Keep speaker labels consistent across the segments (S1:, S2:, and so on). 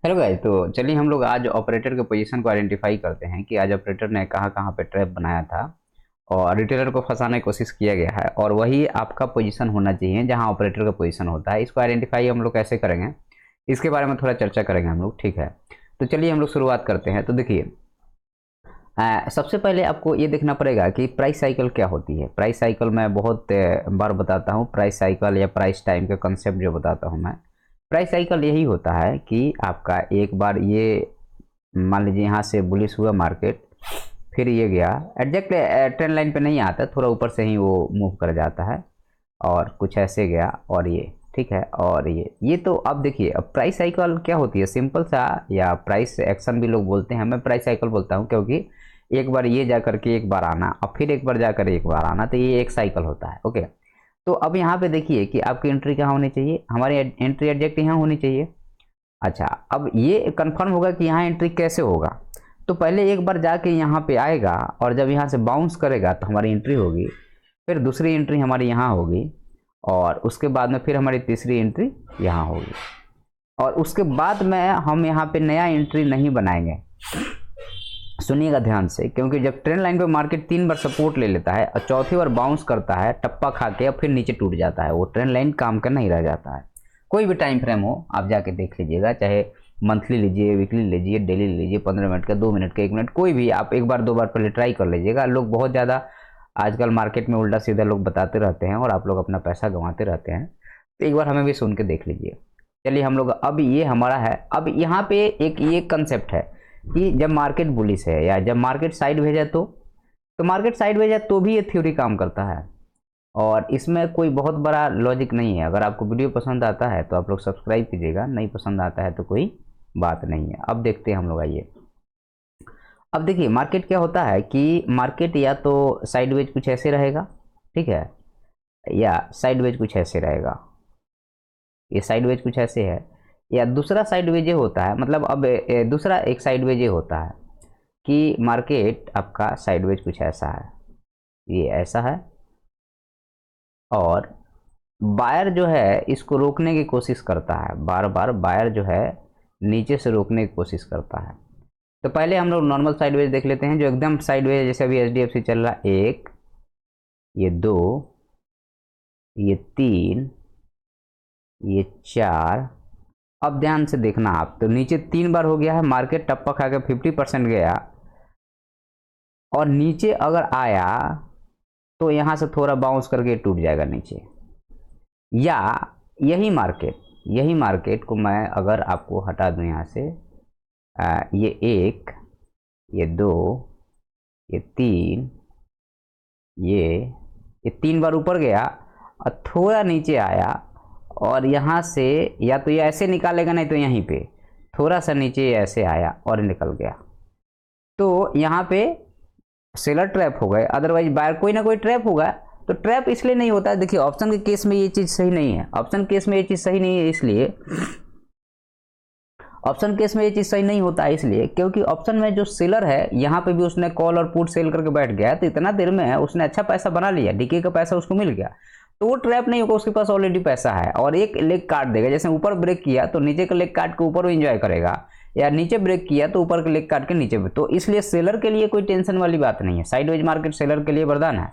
S1: Hello guys, तो चलिए हम लोग आज ऑपरेटर के पोजीशन को आइडेंटिफाई करते हैं कि आज ऑपरेटर ने कहाँ कहाँ पे ट्रैप बनाया था और रिटेलर को फंसाने की कोशिश किया गया है और वही आपका पोजीशन होना चाहिए जहाँ ऑपरेटर का पोजीशन होता है। इसको आइडेंटिफाई हम लोग कैसे करेंगे, इसके बारे में थोड़ा चर्चा करेंगे हम लोग। ठीक है, तो चलिए हम लोग शुरुआत करते हैं। तो देखिए, सबसे पहले आपको ये देखना पड़ेगा कि प्राइस साइकिल क्या होती है। प्राइस साइकिल मैं बहुत बार बताता हूँ। प्राइस साइकिल या प्राइस टाइम का कंसेप्ट जो बताता हूँ मैं, प्राइस साइकिल यही होता है कि आपका एक बार ये मान लीजिए यहाँ से बुलिश हुआ मार्केट, फिर ये गया एग्जैक्ट ट्रेंड लाइन पे नहीं आता, थोड़ा ऊपर से ही वो मूव कर जाता है और कुछ ऐसे गया और ये ठीक है। और ये तो अब देखिए, अब प्राइस साइकिल क्या होती है, सिंपल सा, या प्राइस एक्शन भी लोग बोलते हैं, मैं प्राइस साइकिल बोलता हूँ क्योंकि एक बार ये जा करके एक बार आना और फिर एक बार जा कर एक बार आना, तो ये एक साइकिल होता है। ओके, तो अब यहाँ पे देखिए कि आपकी एंट्री कहाँ होनी चाहिए, हमारी एंट्री एग्जैक्ट यहाँ होनी चाहिए। अच्छा, अब ये कंफर्म होगा कि यहाँ एंट्री कैसे होगा, तो पहले एक बार जाके यहाँ पे आएगा और जब यहाँ से बाउंस करेगा तो हमारी एंट्री होगी, फिर दूसरी एंट्री हमारी यहाँ होगी और उसके बाद में फिर हमारी तीसरी एंट्री यहाँ होगी और उसके बाद में हम यहाँ पे नया एंट्री नहीं बनाएंगे। सुनिएगा ध्यान से, क्योंकि जब ट्रेंड लाइन पे मार्केट 3 बार सपोर्ट ले लेता है और चौथी बार बाउंस करता है टप्पा खा के और फिर नीचे टूट जाता है, वो ट्रेंड लाइन काम का नहीं रह जाता है। कोई भी टाइम फ्रेम हो आप जाके देख लीजिएगा, चाहे मंथली लीजिए, वीकली लीजिए, डेली लीजिए, 15 मिनट का, 2 मिनट का, 1 मिनट, कोई भी आप एक बार दो बार पहले ट्राई कर लीजिएगा। लोग बहुत ज़्यादा आजकल मार्केट में उल्टा सीधा लोग बताते रहते हैं और आप लोग अपना पैसा गंवाते रहते हैं, तो एक बार हमें भी सुन के देख लीजिए। चलिए हम लोग, अब ये हमारा है, अब यहाँ पे एक ये कंसेप्ट है कि जब मार्केट बुलिश है या जब मार्केट साइड भेजा तो मार्केट साइड भेजा तो भी ये थ्योरी काम करता है और इसमें कोई बहुत बड़ा लॉजिक नहीं है। अगर आपको वीडियो पसंद आता है तो आप लोग सब्सक्राइब कीजिएगा, नहीं पसंद आता है तो कोई बात नहीं है। अब देखते हैं हम लोग, आइए। अब देखिए मार्केट क्या होता है कि मार्केट या तो साइडवेज कुछ ऐसे रहेगा, ठीक है, या साइडवेज कुछ ऐसे रहेगा, ये साइडवेज कुछ ऐसे है, या दूसरा साइडवेज ये होता है, मतलब अब दूसरा एक साइडवेज ये होता है कि मार्केट आपका साइडवेज कुछ ऐसा है, ये ऐसा है और बायर जो है इसको रोकने की कोशिश करता है, बार बार बायर जो है नीचे से रोकने की कोशिश करता है। तो पहले हम लोग नॉर्मल साइडवेज देख लेते हैं जो एकदम साइडवेज, जैसे अभी एचडीएफसी चल रहा, एक, ये दो, ये तीन, ये चार। अब ध्यान से देखना आप, तो नीचे 3 बार हो गया है, मार्केट टप्पा खा के 50% गया और नीचे अगर आया तो यहाँ से थोड़ा बाउंस करके टूट जाएगा नीचे। या यही मार्केट को मैं अगर आपको हटा दूं यहाँ से, ये एक, ये दो, ये तीन, ये 3 बार ऊपर गया और थोड़ा नीचे आया और यहाँ से या तो ये ऐसे निकालेगा, नहीं तो यहीं पे थोड़ा सा नीचे ऐसे आया और निकल गया, तो यहाँ पे सेलर ट्रैप हो गए, अदरवाइज बायर कोई ना कोई ट्रैप होगा। तो ट्रैप इसलिए नहीं होता है, देखिए ऑप्शन के केस में ये चीज़ सही नहीं है, ऑप्शन केस में ये चीज़ सही नहीं है, इसलिए ऑप्शन केस में ये चीज़ सही नहीं होता है, इसलिए क्योंकि ऑप्शन में जो सेलर है यहाँ पे भी उसने कॉल और पुट सेल करके बैठ गया, तो इतना देर में उसने अच्छा पैसा बना लिया, डीके का पैसा उसको मिल गया, तो वो ट्रैप नहीं होगा, उसके पास ऑलरेडी पैसा है और एक लेग काट देगा। जैसे ऊपर ब्रेक किया तो नीचे का लेग काट के ऊपर भी इंजॉय करेगा, या नीचे ब्रेक किया तो ऊपर का लेग काट के नीचे भी। तो इसलिए सेलर के लिए कोई टेंशन वाली बात नहीं है, साइडवेज मार्केट सेलर के लिए वरदान है,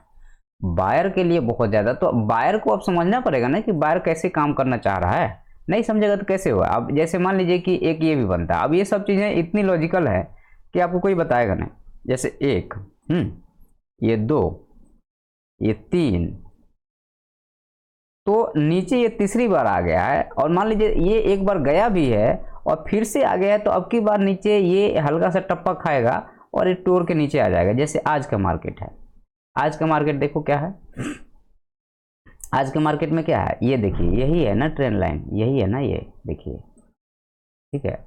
S1: बायर के लिए बहुत ज़्यादा। तो बायर को अब समझना पड़ेगा ना कि बायर कैसे काम करना चाह रहा है, नहीं समझेगा तो कैसे होगा। अब जैसे मान लीजिए कि एक ये भी बनता है, अब ये सब चीज़ें इतनी लॉजिकल है कि आपको कोई बताएगा नहीं। जैसे एक, ये दो, ये तीन, तो नीचे ये तीसरी बार आ गया है और मान लीजिए ये एक बार गया भी है और फिर से आ गया है, तो अब की बार नीचे ये हल्का सा टप्पा खाएगा और ये टोर के नीचे आ जाएगा। जैसे आज का मार्केट है, आज का मार्केट देखो क्या है, आज के मार्केट में क्या है, ये देखिए, यही है ना ट्रेंड लाइन, यही है ना, ये देखिए, ठीक है।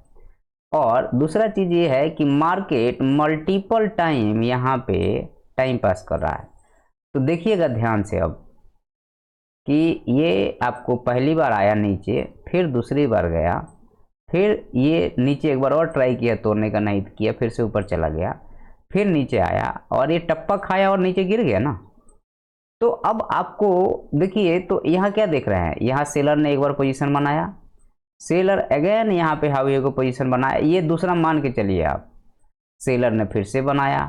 S1: और दूसरा चीज ये है कि मार्केट मल्टीपल टाइम यहाँ पे टाइम पास कर रहा है। तो देखिएगा ध्यान से अब कि ये आपको पहली बार आया नीचे, फिर दूसरी बार गया, फिर ये नीचे एक बार और ट्राई किया तोड़ने का, नहीं किया, फिर से ऊपर चला गया, फिर नीचे आया और ये टप्पा खाया और नीचे गिर गया ना। तो अब आपको देखिए, तो यहाँ क्या देख रहे हैं, यहाँ सेलर ने एक बार पोजीशन बनाया, सेलर अगेन यहाँ पे हाउ को पोजीशन बनाया, ये दूसरा मान के चलिए आप, सेलर ने फिर से बनाया,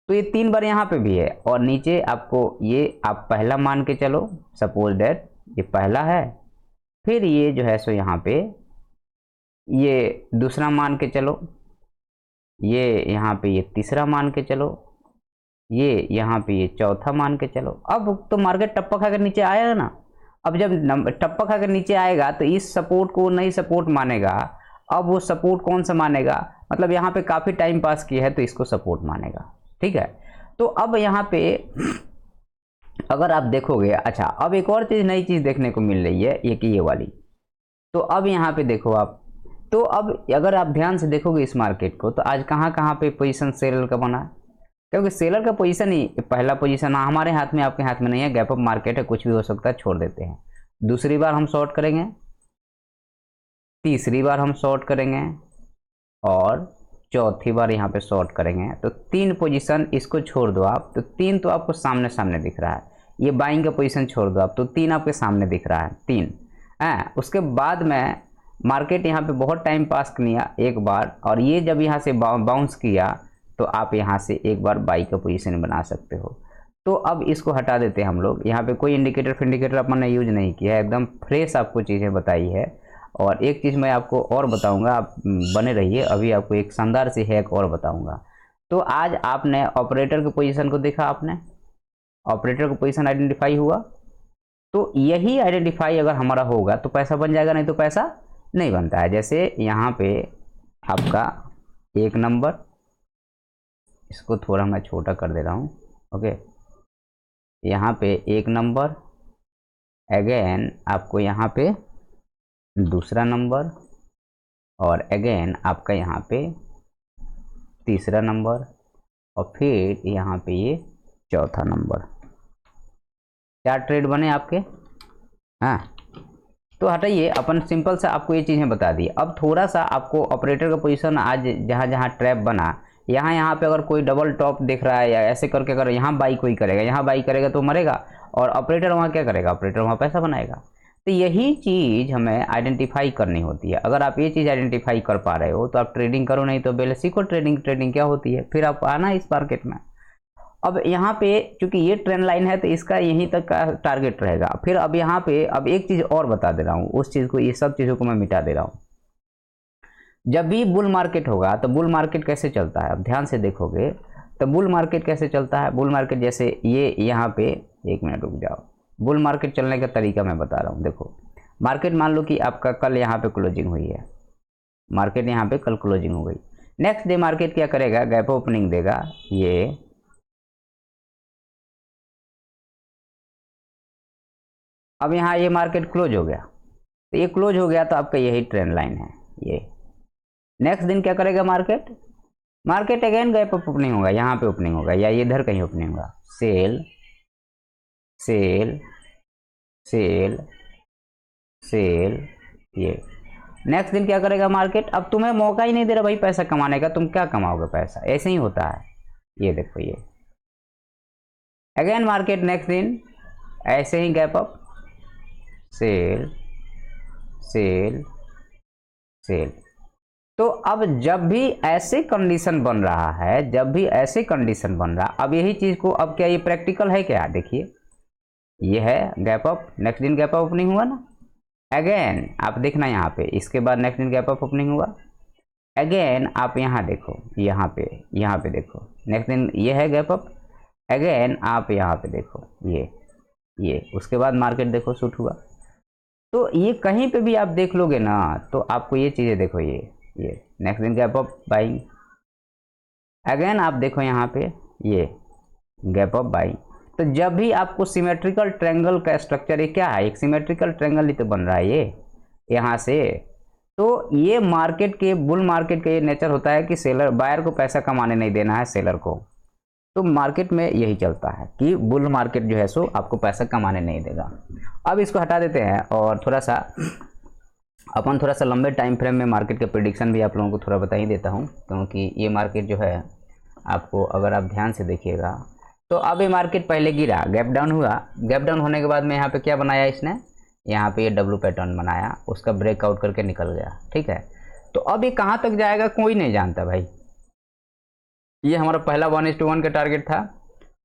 S1: तो ये 3 बार यहाँ पे भी है। और नीचे आपको ये आप पहला मान के चलो, सपोज दैट ये पहला है, फिर ये जो है सो यहाँ पे ये दूसरा मान के चलो, ये यहाँ पे ये तीसरा मान के चलो, ये यहाँ पे ये चौथा मान के चलो। अब तो मार्केट टप्पा खाकर नीचे आएगा ना, अब जब टप्पा खाकर नीचे आएगा तो इस सपोर्ट को नहीं सपोर्ट मानेगा, अब वो सपोर्ट कौन सा मानेगा, मतलब यहाँ पे काफ़ी टाइम पास किया है तो इसको सपोर्ट मानेगा, ठीक है। तो अब यहाँ पे अगर आप देखोगे, अच्छा अब एक और चीज़, नई चीज़ देखने को मिल रही है एक ये वाली, तो अब यहाँ पे देखो आप, तो अब अगर आप ध्यान से देखोगे इस मार्केट को, तो आज कहाँ कहाँ पे पोजीशन सेलर का बना है, क्योंकि सेलर का पोजीशन ही पहला पोजीशन हमारे हाथ में, आपके हाथ में नहीं है, गैप अप मार्केट है, कुछ भी हो सकता है, छोड़ देते हैं। दूसरी बार हम शॉर्ट करेंगे, तीसरी बार हम शॉर्ट करेंगे, और चौथी बार यहाँ पे शॉर्ट करेंगे। तो 3 पोजीशन इसको छोड़ दो आप, तो 3 तो आपको सामने सामने दिख रहा है, ये बाइंग का पोजीशन छोड़ दो आप, तो 3 आपके सामने दिख रहा है, 3 है। उसके बाद में मार्केट यहाँ पे बहुत टाइम पास किया एक बार, और ये जब यहाँ से बाउंस किया तो आप यहाँ से एक बार बाई का पोजीशन बना सकते हो। तो अब इसको हटा देते हैं हम लोग, यहाँ पे कोई इंडिकेटर अपन ने यूज नहीं किया है, एकदम फ्रेश आपको चीज़ें बताई है। और एक चीज़ मैं आपको और बताऊंगा, आप बने रहिए, अभी आपको एक शानदार सी हैक और बताऊंगा। तो आज आपने ऑपरेटर के पोजीशन को देखा, आपने ऑपरेटर का पोजीशन आइडेंटिफाई हुआ, तो यही आइडेंटिफाई अगर हमारा होगा तो पैसा बन जाएगा, नहीं तो पैसा नहीं बनता है। जैसे यहाँ पे आपका 1 नंबर, इसको थोड़ा मैं छोटा कर दे रहा हूँ, ओके, यहाँ पे 1 नंबर, अगेन आपको यहाँ पे दूसरा नंबर, और अगेन आपका यहाँ पे तीसरा नंबर, और फिर यहाँ पे ये चौथा नंबर। 4 ट्रेड बने आपके, हाँ। तो हटाइए, अपन सिंपल सा आपको ये चीज़ें बता दी। अब थोड़ा सा आपको ऑपरेटर का पोजीशन आज जहाँ जहाँ ट्रैप बना, यहाँ पे अगर कोई डबल टॉप दिख रहा है या ऐसे करके अगर यहाँ बाई कोई करेगा, यहाँ बाई करेगा तो मरेगा, और ऑपरेटर वहाँ क्या करेगा, ऑपरेटर वहाँ पैसा बनाएगा। तो यही चीज़ हमें आइडेंटिफाई करनी होती है। अगर आप ये चीज़ आइडेंटिफाई कर पा रहे हो तो आप ट्रेडिंग करो, नहीं तो पहले सीखो ट्रेडिंग क्या होती है, फिर आप आना इस मार्केट में। अब यहाँ पे चूंकि ये ट्रेंड लाइन है तो इसका यहीं तक का टारगेट रहेगा। फिर अब यहाँ पे अब एक चीज़ और बता दे रहा हूँ, उस चीज़ को, ये सब चीज़ों को मैं मिटा दे रहा हूँ। जब भी बुल मार्केट होगा तो बुल मार्केट कैसे चलता है, अब ध्यान से देखोगे तो बुल मार्केट कैसे चलता है। बुल मार्केट जैसे ये यहाँ पे, 1 मिनट रुक जाओ, बुल मार्केट चलने का तरीका मैं बता रहा हूँ। देखो मार्केट मान लो कि आपका कल यहाँ पे क्लोजिंग हुई है, मार्केट यहाँ पे कल क्लोजिंग हो गई, नेक्स्ट डे मार्केट क्या करेगा, गैप ओपनिंग देगा, ये अब यहाँ ये मार्केट क्लोज हो गया, तो ये क्लोज हो गया तो आपका यही ट्रेंड लाइन है। ये नेक्स्ट दिन क्या करेगा market again gap up opening होगा, यहाँ पे ओपनिंग होगा या इधर कहीं ओपनिंग होगा, सेल सेल सेल सेल, ये नेक्स्ट दिन क्या करेगा मार्केट, अब तुम्हें मौका ही नहीं दे रहा भाई पैसा कमाने का, तुम क्या कमाओगे पैसा, ऐसे ही होता है। ये देखो, ये अगेन मार्केट नेक्स्ट दिन ऐसे ही gap up, sell sell sell. तो अब जब भी ऐसे कंडीशन बन रहा है, जब भी ऐसे कंडीशन बन रहा, अब यही चीज को, अब क्या ये प्रैक्टिकल है क्या, देखिए ये है गैप अप, नेक्स्ट दिन गैप अप ओपनिंग हुआ ना, अगेन आप देखना यहाँ पे, इसके बाद नेक्स्ट दिन गैप अप ओपनिंग हुआ, अगेन आप यहाँ देखो, यहाँ पे देखो, नेक्स्ट दिन ये है गैप अप, अगेन आप यहाँ पे देखो, ये उसके बाद मार्केट देखो शूट हुआ। तो ये कहीं पे भी आप देख लोगे ना तो आपको ये चीज़ें देखो, ये नेक्स्ट दिन गैप अप बाइंग, अगेन आप देखो यहाँ पे ये गैप अप बाइंग। तो जब भी आपको सिमेट्रिकल ट्रायंगल का स्ट्रक्चर, ये क्या है, एक सिमेट्रिकल ट्रायंगल ही तो बन रहा है ये यहाँ से। तो ये मार्केट के, बुल मार्केट का ये नेचर होता है कि सेलर, बायर को पैसा कमाने नहीं देना है सेलर को। तो मार्केट में यही चलता है कि बुल मार्केट जो है सो आपको पैसा कमाने नहीं देगा। अब इसको हटा देते हैं और थोड़ा सा अपन थोड़ा सा लंबे टाइम फ्रेम में मार्केट का प्रेडिक्शन भी आप लोगों को थोड़ा बता ही देता हूँ, क्योंकि ये मार्केट जो है आपको, अगर आप ध्यान से देखिएगा तो अब ये मार्केट पहले गिरा, गैप डाउन हुआ, गैप डाउन होने के बाद में यहाँ पे क्या बनाया इसने, यहाँ पे ये डब्लू पैटर्न बनाया, उसका ब्रेकआउट करके निकल गया। ठीक है, तो अब ये कहाँ तक जाएगा कोई नहीं जानता भाई। ये हमारा पहला 1:1 का टारगेट था,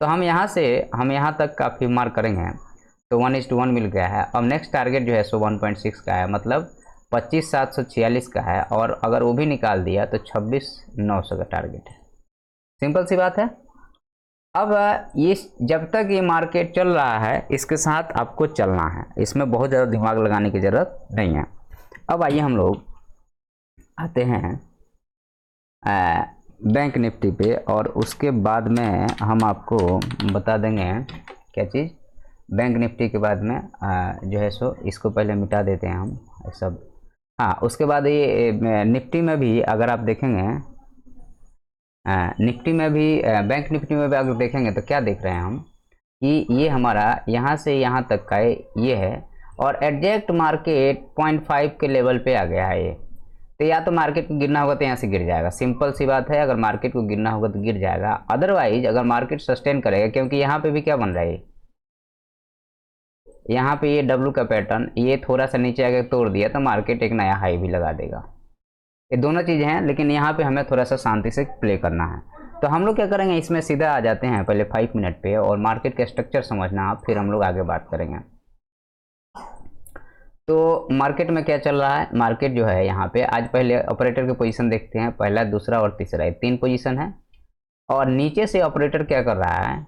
S1: तो हम यहाँ तक का फिर मार्क करेंगे तो 1:1 मिल गया है। अब नेक्स्ट टारगेट जो है सो 1.6 का है, मतलब 25,746 का है, और अगर वो भी निकाल दिया तो 26,900 का टारगेट है। सिंपल सी बात है। अब ये जब तक ये मार्केट चल रहा है इसके साथ आपको चलना है, इसमें बहुत ज़्यादा दिमाग लगाने की ज़रूरत नहीं है। अब आइए हम लोग आते हैं बैंक निफ्टी पे, और उसके बाद में हम आपको बता देंगे क्या चीज़। बैंक निफ्टी के बाद में जो है सो इसको पहले मिटा देते हैं हम सब। हाँ, उसके बाद ये निफ्टी में भी अगर आप देखेंगे, निफ्टी में भी बैंक निफ्टी में भी अगर देखेंगे तो क्या देख रहे हैं हम कि ये हमारा यहाँ से यहाँ तक का ये है, और एग्जैक्ट मार्केट 0.5 के लेवल पे आ गया है ये। तो या तो मार्केट को गिरना होगा तो यहाँ से गिर जाएगा, सिंपल सी बात है। अगर मार्केट को गिरना होगा तो गिर जाएगा, अदरवाइज अगर मार्केट सस्टेन करेगा, क्योंकि यहाँ पे भी क्या बन रहा है, यहाँ पे ये डब्लू का पैटर्न ये थोड़ा सा नीचे आके तोड़ दिया तो मार्केट एक नया हाई भी लगा देगा। ये दोनों चीज़ें हैं, लेकिन यहाँ पे हमें थोड़ा सा शांति से प्ले करना है। तो हम लोग क्या करेंगे, इसमें सीधा आ जाते हैं पहले 5 मिनट पे, और मार्केट का स्ट्रक्चर समझना, फिर हम लोग आगे बात करेंगे। तो मार्केट में क्या चल रहा है, मार्केट जो है यहाँ पे आज पहले ऑपरेटर के पोजीशन देखते हैं, पहला, दूसरा और तीसरा, ये 3 पोजीशन है। और नीचे से ऑपरेटर क्या कर रहा है,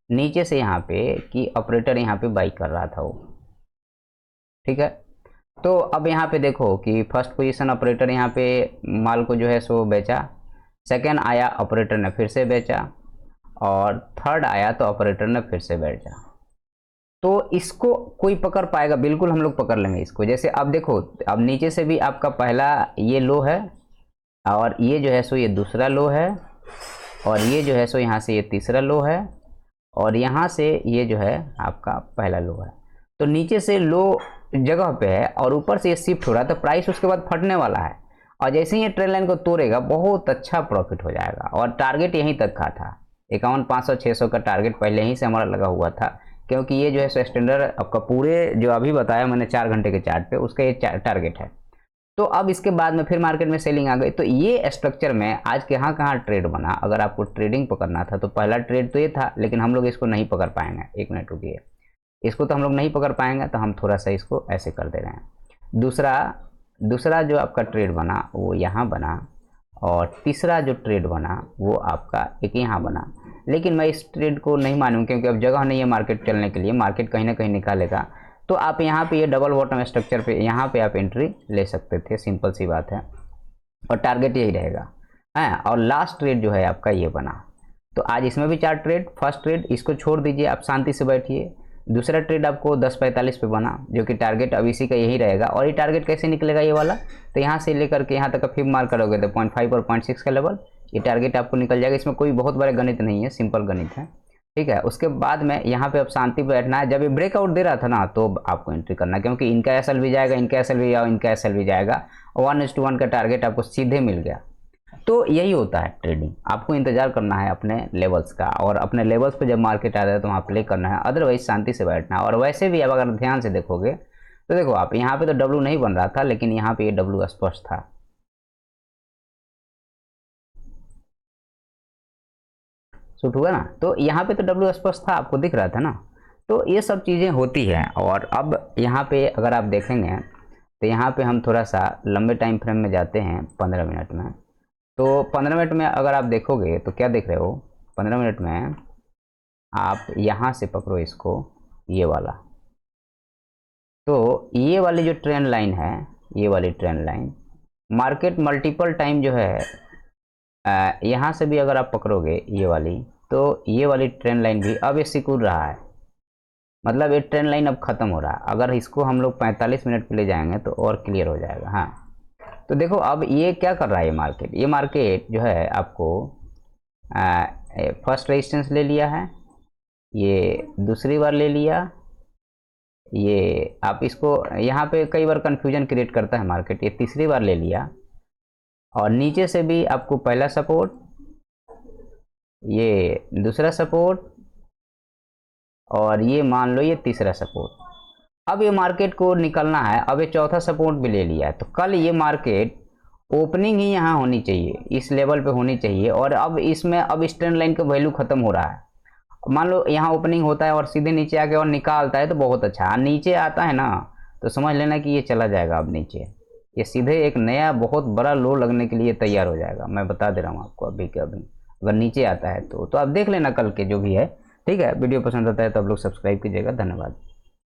S1: नीचे से यहाँ पे कि ऑपरेटर यहाँ पे बाई कर रहा था वो। ठीक है, तो अब यहाँ पे देखो कि फर्स्ट पोजीशन ऑपरेटर यहाँ पे माल को जो है सो बेचा, सेकंड आया ऑपरेटर ने फिर से बेचा, और थर्ड आया तो ऑपरेटर ने फिर से बेचा। तो इसको कोई पकड़ पाएगा, बिल्कुल हम लोग पकड़ लेंगे इसको। जैसे अब देखो, अब नीचे से भी आपका पहला ये लो है, और ये जो है सो ये दूसरा लो है, और ये जो है सो यहाँ से ये तीसरा लो है, और यहाँ से ये जो है आपका पहला लो है। तो नीचे से लो जगह पे है और ऊपर से ये शिफ्ट हो रहा है, तो प्राइस उसके बाद फटने वाला है, और जैसे ही ये ट्रेंड लाइन को तोड़ेगा बहुत अच्छा प्रॉफिट हो जाएगा। और टारगेट यहीं तक का था, 51,500-600 का टारगेट पहले ही से हमारा लगा हुआ था, क्योंकि ये जो है सो स्टैंडर्ड आपका पूरे जो अभी बताया मैंने 4 घंटे के चार्ट पे, उसका ये टारगेट है। तो अब इसके बाद में फिर मार्केट में सेलिंग आ गई। तो ये स्ट्रक्चर में आज कहाँ कहाँ ट्रेड बना, अगर आपको ट्रेडिंग पकड़ना था तो पहला ट्रेड तो ये था, लेकिन हम लोग इसको नहीं पकड़ पाएंगे। एक मिनट रुकिए, इसको तो हम लोग नहीं पकड़ पाएंगे, तो हम थोड़ा सा इसको ऐसे कर दे रहे हैं। दूसरा जो आपका ट्रेड बना वो यहाँ बना, और तीसरा जो ट्रेड बना वो आपका एक यहाँ बना। लेकिन मैं इस ट्रेड को नहीं मानूँ, क्योंकि अब जगह नहीं है मार्केट चलने के लिए, मार्केट कहीं ना कहीं निकालेगा। तो आप यहाँ पे ये डबल बॉटम स्ट्रक्चर पे यहाँ पे आप एंट्री ले सकते थे, सिंपल सी बात है, और टारगेट यही रहेगा है। और लास्ट ट्रेड जो है आपका ये बना। तो आज इसमें भी 4 ट्रेड, फर्स्ट ट्रेड इसको छोड़ दीजिए, आप शांति से बैठिए। दूसरा ट्रेड आपको 10:45 पे बना, जो कि टारगेट अब इसी का यही रहेगा। और ये टारगेट कैसे निकलेगा ये वाला, तो यहाँ से लेकर के यहाँ तक का फिर मार्क करोगे तो 0.5 और 0.6 का लेवल, ये टारगेट आपको निकल जाएगा। इसमें कोई बहुत बड़ा गणित नहीं है, सिंपल गणित है। ठीक है, उसके बाद में यहाँ पे अब शांति पे बैठना है। जब ये ब्रेकआउट दे रहा था ना, तो आपको एंट्री करना, क्योंकि इनका एसएल भी जाएगा, इनका एसएल भी जाएगा, इनका एसएल भी जाएगा, और 1:1 का टारगेट आपको सीधे मिल गया। तो यही होता है ट्रेडिंग, आपको इंतजार करना है अपने लेवल्स का, और अपने लेवल्स पे जब मार्केट आता है तो वहाँ प्ले करना है, अदरवाइज शांति से बैठना है। और वैसे भी अब अगर ध्यान से देखोगे तो देखो आप यहाँ पे तो डब्लू नहीं बन रहा था, लेकिन यहाँ पे ये डब्लू स्पष्ट था। शूट हुआ ना, तो यहाँ पे तो डब्लू स्पष्ट था, आपको दिख रहा था ना। तो ये सब चीज़ें होती हैं। और अब यहाँ पे अगर आप देखेंगे तो यहाँ पे हम थोड़ा सा लंबे टाइम फ्रेम में जाते हैं 15 मिनट में। तो 15 मिनट में अगर आप देखोगे तो क्या देख रहे हो, 15 मिनट में आप यहाँ से पकड़ो इसको, ये वाला। तो ये वाली जो ट्रेंड लाइन है, ये वाली trend line market multiple time जो है यहाँ से भी अगर आप पकड़ोगे ये वाली, तो ये वाली ट्रेंड लाइन भी अब ये सिकुड़ रहा है, मतलब ये ट्रेंड लाइन अब ख़त्म हो रहा है। अगर इसको हम लोग 45 मिनट पे ले जाएंगे तो और क्लियर हो जाएगा। हाँ, तो देखो अब ये क्या कर रहा है, ये मार्केट जो है आपको फर्स्ट रेजिस्टेंस ले लिया है, ये दूसरी बार ले लिया, ये आप इसको यहाँ पे कई बार कंफ्यूजन क्रिएट करता है मार्केट, ये तीसरी बार ले लिया, और नीचे से भी आपको पहला सपोर्ट, ये दूसरा सपोर्ट, और ये मान लो ये तीसरा सपोर्ट। अब ये मार्केट को निकलना है, अब ये चौथा सपोर्ट भी ले लिया है, तो कल ये मार्केट ओपनिंग ही यहाँ होनी चाहिए, इस लेवल पे होनी चाहिए। और अब इसमें अब इस ट्रेंड लाइन का वैल्यू खत्म हो रहा है। मान लो यहाँ ओपनिंग होता है और सीधे नीचे आके और निकालता है तो बहुत अच्छा, नीचे आता है ना तो समझ लेना कि ये चला जाएगा अब नीचे, ये सीधे एक नया बहुत बड़ा लो लगने के लिए तैयार हो जाएगा। मैं बता दे रहा हूँ आपको अभी के अभी, अगर नीचे आता है तो आप देख लेना कल के जो भी है। ठीक है, वीडियो पसंद आता है तो आप लोग सब्सक्राइब कीजिएगा। धन्यवाद।